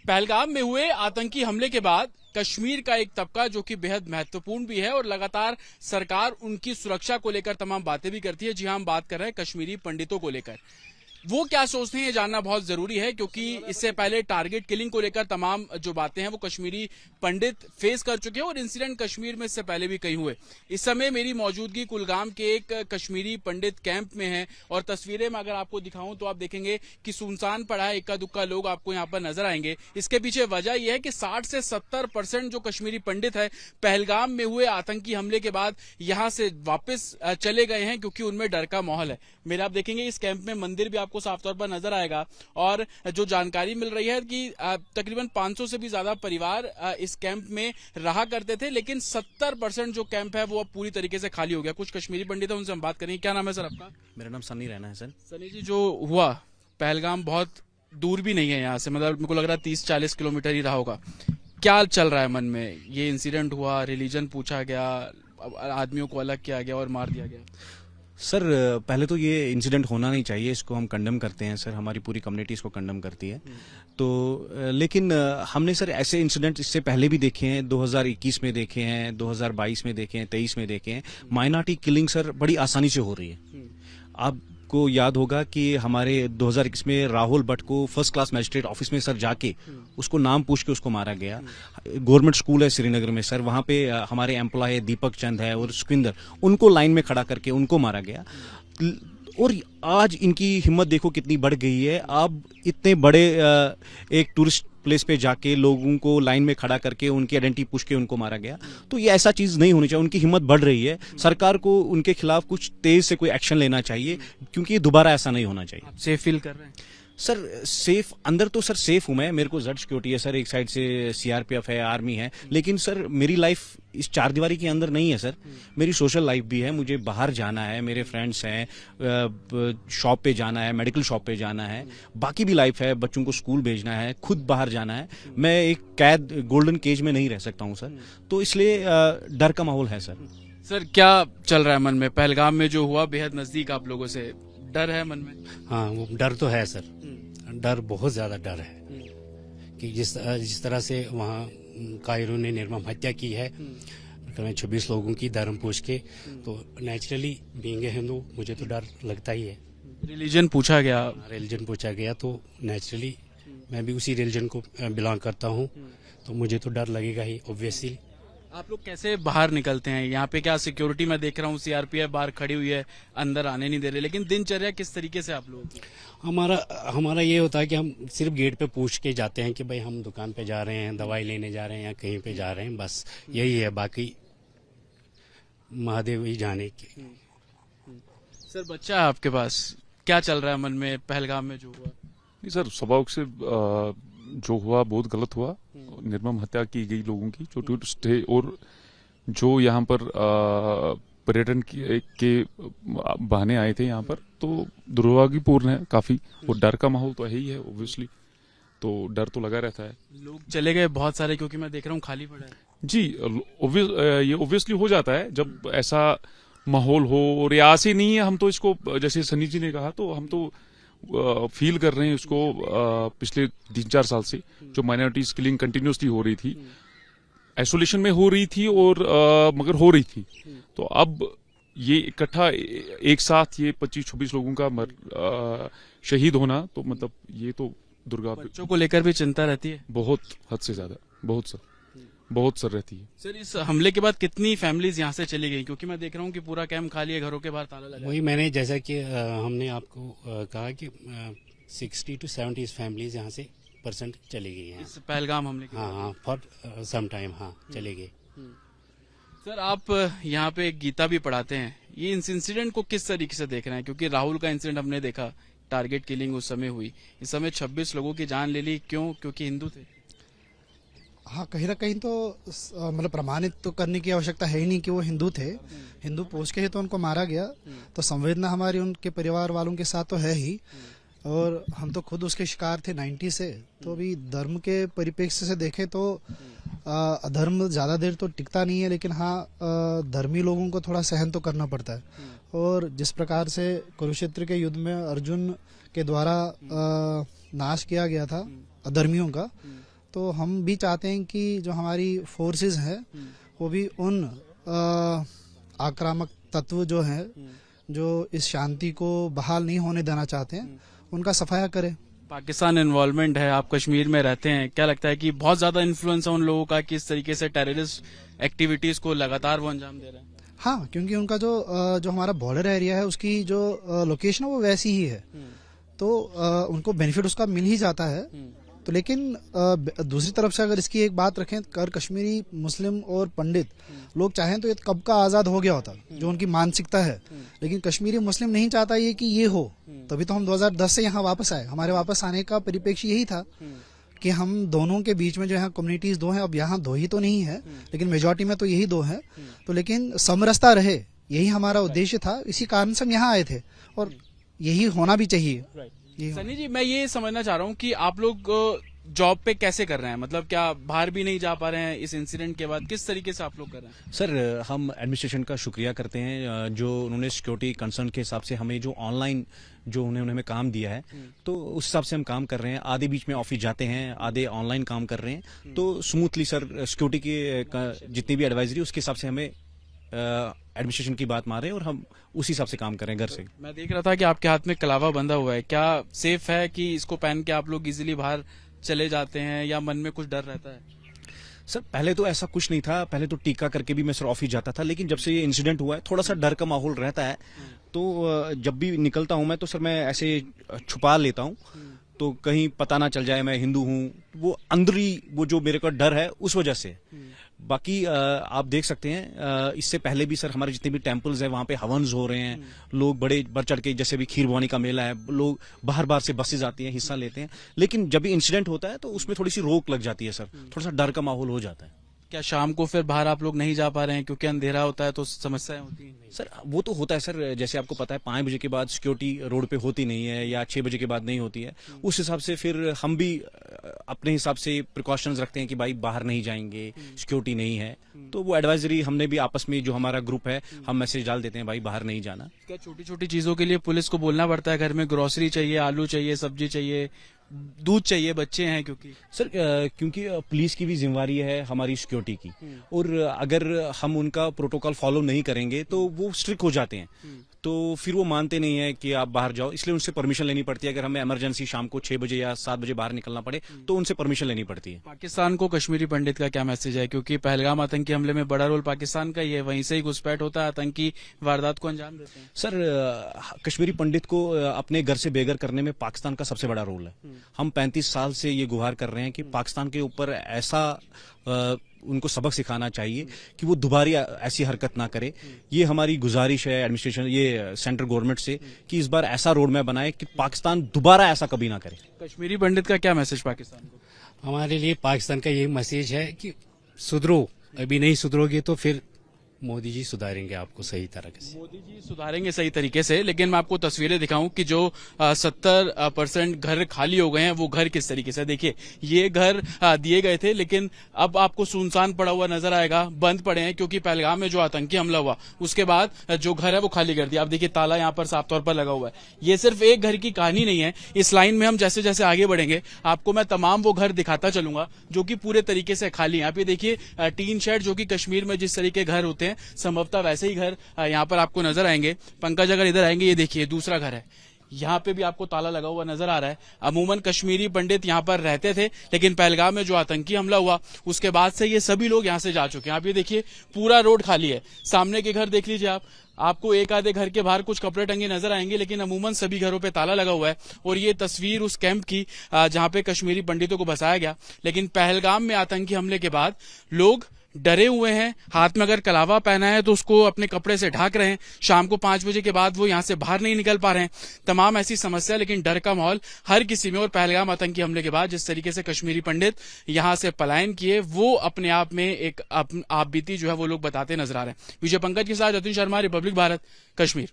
पहलगाम में हुए आतंकी हमले के बाद कश्मीर का एक तबका जो कि बेहद महत्वपूर्ण भी है और लगातार सरकार उनकी सुरक्षा को लेकर तमाम बातें भी करती है। जी हां, हम बात कर रहे हैं कश्मीरी पंडितों को लेकर। वो क्या सोचते हैं ये जानना बहुत जरूरी है, क्योंकि इससे पहले टारगेट किलिंग को लेकर तमाम जो बातें हैं वो कश्मीरी पंडित फेस कर चुके हैं और इंसिडेंट कश्मीर में इससे पहले भी कई हुए। इस समय मेरी मौजूदगी कुलगाम के एक कश्मीरी पंडित कैंप में है और तस्वीरें में अगर आपको दिखाऊं तो आप देखेंगे कि सुनसान पड़ा है, इक्का दुक्का लोग आपको यहाँ पर नजर आएंगे। इसके पीछे वजह यह है कि 60 से 70% जो कश्मीरी पंडित है पहलगाम में हुए आतंकी हमले के बाद यहाँ से वापस चले गए हैं, क्योंकि उनमें डर का माहौल है। मेरे आप देखेंगे इस कैंप में मंदिर भी आपको साफ तौर पर नजर आएगा और जो जानकारी मिल रही है कि तकरीबन 500 से भी ज्यादा परिवार इस कैंप में रहा करते थे, लेकिन 70% जो कैंप है वो अब पूरी तरीके से खाली हो गया। कुछ कश्मीरी पंडित है, उनसे हम बात करेंगे। क्या नाम है सर आपका? मेरा नाम सनी रहना है सर। सनी जी, जो हुआ पहलगाम बहुत दूर भी नहीं है यहाँ से, मतलब मेरे को लग रहा है 30-40 किलोमीटर ही रहा होगा। क्या चल रहा है मन में? ये इंसिडेंट हुआ, रिलीजन पूछा गया, आदमियों को अलग किया गया और मार दिया गया। सर पहले तो ये इंसिडेंट होना नहीं चाहिए, इसको हम कंडेम करते हैं सर, हमारी पूरी कम्युनिटी इसको कंडेम करती है। तो लेकिन हमने सर ऐसे इंसिडेंट इससे पहले भी देखे हैं, 2021 में देखे हैं, 2022 में देखे हैं, 23 में देखे हैं। माइनॉरिटी किलिंग सर बड़ी आसानी से हो रही है। आपको याद होगा कि हमारे 2021 में राहुल भट्ट को फर्स्ट क्लास मैजिस्ट्रेट ऑफिस में सर जाके उसको नाम पूछ के उसको मारा गया। गवर्नमेंट स्कूल है श्रीनगर में सर, वहां पे हमारे एम्प्लॉय दीपक चंद है और सुखविंदर, उनको लाइन में खड़ा करके उनको मारा गया। और आज इनकी हिम्मत देखो कितनी बढ़ गई है। अब इतने बड़े एक टूरिस्ट प्लेस पे जाके लोगों को लाइन में खड़ा करके उनकी आइडेंटिटी पूछ के उनको मारा गया। तो ये ऐसा चीज नहीं होनी चाहिए। उनकी हिम्मत बढ़ रही है, सरकार को उनके खिलाफ कुछ तेज से कोई एक्शन लेना चाहिए, क्योंकि दोबारा ऐसा नहीं होना चाहिए। आप सेफ फील कर रहे हैं? सर सेफ, अंदर तो सर सेफ हूं मैं, मेरे को जेड सिक्योरिटी है सर, एक साइड से सीआरपीएफ है, आर्मी है, लेकिन सर मेरी लाइफ इस चार दीवारी के अंदर नहीं है सर। मेरी सोशल लाइफ भी है, मुझे बाहर जाना है, मेरे फ्रेंड्स हैं, शॉप पे जाना है, मेडिकल शॉप पे जाना है, बाकी भी लाइफ है, बच्चों को स्कूल भेजना है, खुद बाहर जाना है। मैं एक कैद गोल्डन केज में नहीं रह सकता हूं सर, तो इसलिए डर का माहौल है सर। सर क्या चल रहा है मन में? पहलगाम में जो हुआ बेहद नजदीक आप लोगों से, डर है मन में? हाँ, वो डर तो है सर, डर बहुत ज्यादा डर है कि जिस तरह से वहाँ कायरों ने निर्मम हत्या की है 26 लोगों की धर्म पूछ के, तो नेचुरली बीइंग ए हिंदू मुझे तो डर लगता ही है। रिलीजन पूछा गया? रिलीजन पूछा गया तो नेचुरली मैं भी उसी रिलीजन को बिलोंग करता हूँ, तो मुझे तो डर लगेगा ही ऑब्वियसली। आप लोग कैसे बाहर निकलते हैं? यहाँ पे क्या सिक्योरिटी मैं देख रहा हूँ, सीआरपीएफ बाहर खड़ी हुई है, अंदर आने नहीं दे रहे, लेकिन दिनचर्या किस तरीके से आप लोग? हमारा ये होता है कि हम सिर्फ गेट पे पूछ के जाते हैं कि भाई हम दुकान पे जा रहे हैं, दवाई लेने जा रहे हैं या कहीं पे जा रहे हैं, बस यही है, बाकी महादेव ही जाने के। सर बच्चा है आपके पास, क्या चल रहा है मन में पहलगाम में जो हुआ? नहीं सर, स्वाभाविक से जो हुआ बहुत गलत हुआ। निर्मम हत्या की गई लोगों की, जो टूरिस्ट थे और जो यहाँ पर पर्यटन के बहाने आए थे यहाँ पर, तो दुर्भाग्यपूर्ण है काफी। और डर का माहौल तो है ही है ऑब्वियसली, तो डर तो लगा रहता है। लोग चले गए बहुत सारे, क्योंकि मैं देख रहा हूँ खाली पड़ा है। जी, ये ऑब्वियसली हो जाता है जब ऐसा माहौल हो। और ये ऐसे नहीं है, हम तो इसको जैसे सनी जी ने कहा, तो हम तो फील कर रहे हैं इसको पिछले 3-4 साल से। जो माइनॉरिटीज किलिंग कंटिन्यूसली हो रही थी, आइसोलेशन में हो रही थी और मगर हो रही थी, तो अब ये इकट्ठा एक साथ ये 25-26 लोगों का शहीद होना, तो मतलब ये तो दुर्गा। बच्चों को लेकर भी चिंता रहती है? बहुत हद से ज्यादा, बहुत सर रहती है। सर इस हमले के बाद कितनी फैमिलीज यहाँ से चली गई? क्योंकि मैं देख रहा हूँ कि पूरा कैंप खाली है, घरों के बाहर ताला लगा है। वही मैंने जैसा कि हमने आपको कहा कि 60 to 70 फैमिलीज यहाँ से परसेंट चली गई हैं इस पहलगाम हमले के? हाँ, फॉर सम टाइम हाँ चले गए। सर आप यहाँ पे गीता भी पढ़ाते हैं, ये इस इंसिडेंट को किस तरीके से देख रहे हैं? क्योंकि राहुल का इंसिडेंट हमने देखा, टारगेट किलिंग उस समय हुई, इस समय 26 लोगों की जान ले ली, क्यों? क्योंकि हिंदू थे। हाँ, कहीं ना कहीं तो मतलब प्रमाणित तो करने की आवश्यकता है ही नहीं कि वो हिंदू थे। हिंदू पूछ के ही तो उनको मारा गया, तो संवेदना हमारी उनके परिवार वालों के साथ तो है ही, और हम तो खुद उसके शिकार थे 90 से। तो अभी धर्म के परिप्रेक्ष्य से देखें तो अधर्म ज्यादा देर तो टिकता नहीं है, लेकिन हाँ धर्मी लोगों को थोड़ा सहन तो करना पड़ता है। और जिस प्रकार से कुरुक्षेत्र के युद्ध में अर्जुन के द्वारा नाश किया गया था अधर्मियों का, तो हम भी चाहते हैं कि जो हमारी फोर्सेस हैं वो भी उन आक्रामक तत्व जो हैं जो इस शांति को बहाल नहीं होने देना चाहते हैं उनका सफाया करें। पाकिस्तान इन्वॉल्वमेंट है, आप कश्मीर में रहते हैं, क्या लगता है कि बहुत ज्यादा इन्फ्लुएंस है उन लोगों का किस तरीके से टेररिस्ट एक्टिविटीज को लगातार वो अंजाम दे रहे हैं? हाँ, क्योंकि उनका जो हमारा बॉर्डर एरिया है उसकी जो लोकेशन है वो वैसी ही है, तो उनको बेनिफिट उसका मिल ही जाता है। तो लेकिन दूसरी तरफ से अगर इसकी एक बात रखें, अगर कश्मीरी मुस्लिम और पंडित लोग चाहें तो ये कब का आज़ाद हो गया होता, जो उनकी मानसिकता है। लेकिन कश्मीरी मुस्लिम नहीं चाहता ये कि ये हो, तभी तो हम 2010 से यहाँ वापस आए। हमारे वापस आने का परिप्रेक्ष्य यही था कि हम दोनों के बीच में जो है कम्युनिटीज दो हैं, अब यहाँ दो ही तो नहीं है लेकिन मेजॉरिटी में तो यही दो हैं, तो लेकिन समरसता रहे यही हमारा उद्देश्य था। इसी कारण से हम यहाँ आए थे और यही होना भी चाहिए। सनी जी, मैं ये समझना चाह रहा हूँ कि आप लोग जॉब पे कैसे कर रहे हैं, मतलब क्या बाहर भी नहीं जा पा रहे हैं इस इंसिडेंट के बाद, किस तरीके से आप लोग कर रहे हैं? सर, हम एडमिनिस्ट्रेशन का शुक्रिया करते हैं जो उन्होंने सिक्योरिटी कंसर्न के हिसाब से हमें जो ऑनलाइन जो उन्होंने हमें काम दिया है, तो उस हिसाब से हम काम कर रहे हैं। आधे बीच में ऑफिस जाते हैं, आधे ऑनलाइन काम कर रहे हैं, तो स्मूथली सर सिक्योरिटी की जितनी भी एडवाइजरी उसके हिसाब से हमें एडमिनिस्ट्रेशन की बात मारे और हम उसी हिसाब से काम कर रहे हैं घर से। मैं देख रहा था कि आपके हाथ में कलावा बंधा हुआ है, क्या सेफ है कि इसको पहन के आप लोग इजीली बाहर चले जाते हैं या मन में कुछ डर रहता है? सर, पहले तो ऐसा कुछ नहीं था, पहले तो टीका करके भी मैं सर ऑफिस जाता था, लेकिन जब से ये इंसिडेंट हुआ है थोड़ा सा डर का माहौल रहता है। तो जब भी निकलता हूं मैं तो सर मैं ऐसे छुपा लेता हूं, तो कहीं पता ना चल जाए मैं हिंदू हूं, वो अंदरी वो जो मेरे को डर है उस वजह से। बाकी आप देख सकते हैं इससे पहले भी सर हमारे जितने भी टेम्पल्स हैं वहां पे हवन्स हो रहे हैं, लोग बड़े बढ़ चढ़ के, जैसे भी खीर भवानी का मेला है, लोग बाहर बाहर से बसेज आती हैं, हिस्सा लेते हैं। लेकिन जब भी इंसिडेंट होता है तो उसमें थोड़ी सी रोक लग जाती है सर, थोड़ा सा डर का माहौल हो जाता है। क्या शाम को फिर बाहर आप लोग नहीं जा पा रहे हैं क्योंकि अंधेरा होता है तो समस्याएं होती हैं? सर, वो तो होता है सर, जैसे आपको पता है 5 बजे के बाद सिक्योरिटी रोड पे होती नहीं है या 6 बजे के बाद नहीं होती है। उस हिसाब से फिर हम भी अपने हिसाब से प्रिकॉशंस रखते हैं कि भाई बाहर नहीं जाएंगे, सिक्योरिटी नहीं है, तो वो एडवाइजरी हमने भी आपस में जो हमारा ग्रुप है हम मैसेज डाल देते हैं भाई बाहर नहीं जाना। क्या छोटी छोटी चीजों के लिए पुलिस को बोलना पड़ता है? घर में ग्रोसरी चाहिए, आलू चाहिए, सब्जी चाहिए, दूध चाहिए, बच्चे हैं, क्योंकि सर क्योंकि पुलिस की भी जिम्मेवारी है हमारी सिक्योरिटी की, और अगर हम उनका प्रोटोकॉल फॉलो नहीं करेंगे तो वो स्ट्रिक्ट हो जाते हैं, तो फिर वो मानते नहीं है कि आप बाहर जाओ, इसलिए उनसे परमिशन लेनी पड़ती है। अगर हमें इमरजेंसी शाम को 6 बजे या 7 बजे बाहर निकलना पड़े तो उनसे परमिशन लेनी पड़ती है। पाकिस्तान को कश्मीरी पंडित का क्या मैसेज है, क्योंकि पहलगाम आतंकी हमले में बड़ा रोल पाकिस्तान का ही है, वहीं से ही घुसपैठ होता है, आतंकी वारदात को अंजाम देते हैं? सर, कश्मीरी पंडित को अपने घर से बेघर करने में पाकिस्तान का सबसे बड़ा रोल है। हम 35 साल से ये गुहार कर रहे हैं कि पाकिस्तान के ऊपर ऐसा उनको सबक सिखाना चाहिए कि वो दोबारा ऐसी हरकत ना करे। ये हमारी गुजारिश है एडमिनिस्ट्रेशन, ये सेंट्रल गवर्नमेंट से, कि इस बार ऐसा रोड मैप बनाए कि पाकिस्तान दोबारा ऐसा कभी ना करे। कश्मीरी पंडित का क्या मैसेज पाकिस्तान को? हमारे लिए पाकिस्तान का ये मैसेज है कि सुधरो, अभी नहीं सुधरोगे तो फिर मोदी जी सुधारेंगे आपको सही तरीके से। मोदी जी सुधारेंगे सही तरीके से, लेकिन मैं आपको तस्वीरें दिखाऊं कि जो 70% घर खाली हो गए हैं, वो घर किस तरीके से, देखिए ये घर दिए गए थे लेकिन अब आपको सुनसान पड़ा हुआ नजर आएगा, बंद पड़े हैं, क्योंकि पहलगाम में जो आतंकी हमला हुआ उसके बाद जो घर है वो खाली कर दिया। आप देखिए ताला यहाँ पर साफ तौर पर लगा हुआ है। ये सिर्फ एक घर की कहानी नहीं है, इस लाइन में हम जैसे जैसे आगे बढ़ेंगे आपको मैं तमाम वो घर दिखाता चलूंगा जो कि पूरे तरीके से खाली है। आप ये देखिए टीन शेड, जो कि कश्मीर में जिस तरीके घर होते हैं संभवतः वैसे ही घर यहाँ पर आपको नजर आएंगे। पंकज अगर इधर आएंगे, ये देखिए दूसरा घर है, यहाँ पे भी आपको ताला लगा हुआ नजर आ रहा है। अमूमन कश्मीरी पंडित यहाँ पर रहते थे, लेकिन पहलगाम में जो आतंकी हमला हुआ उसके बाद से ये सभी लोग यहाँ से जा चुके हैं। आप ये देखिए पूरा रोड खाली है, सामने के घर देख लीजिए आप, आपको एक आधे घर के बाहर कुछ कपड़े टंगे नजर आएंगे, लेकिन अमूमन सभी घरों पे ताला लगा हुआ है। और ये तस्वीर उस कैंप की जहां पे कश्मीरी पंडितों को बसाया गया, लेकिन पहलगाम में आतंकी हमले के बाद लोग डरे हुए हैं। हाथ में अगर कलावा पहना है तो उसको अपने कपड़े से ढक रहे हैं। शाम को 5 बजे के बाद वो यहां से बाहर नहीं निकल पा रहे हैं। तमाम ऐसी समस्या, लेकिन डर का माहौल हर किसी में। और पहलगाम आतंकी हमले के बाद जिस तरीके से कश्मीरी पंडित यहां से पलायन किए, वो अपने आप में एक आप बीती जो है वो लोग बताते नजर आ रहे हैं। विजय पंकज के साथ जतिन शर्मा, रिपब्लिक भारत, कश्मीर।